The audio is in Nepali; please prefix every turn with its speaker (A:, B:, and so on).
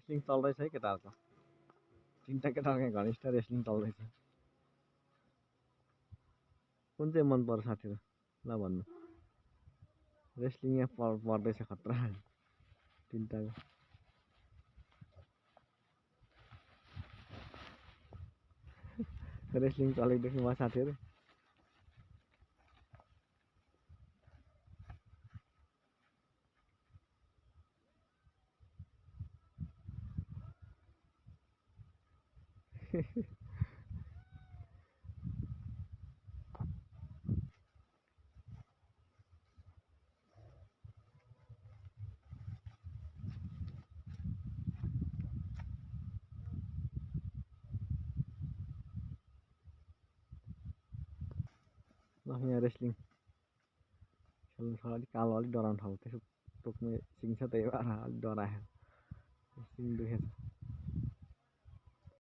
A: रेस्लिङ चल्दैछ है केटाहरूको। तीनटा केटाहरूको घनिष्ठ रेस्लिङ चल्दैछ। कुन चाहिँ मन पर्छ साथीहरू ल भन्नु। रेस्लिङ यहाँ पर्दैछ खतरा तीनटाको। रेस्लिङ चलेको देख्नु भयो साथीहरू। ल यहाँ रेस्लिङ खेल्नु छ। अलिक कालो अलिक डराउनु ठाउँ त्यसो टोक्ने सिङ छ, त्यही भएर अलिक डरायो। सिङ दुखेछ।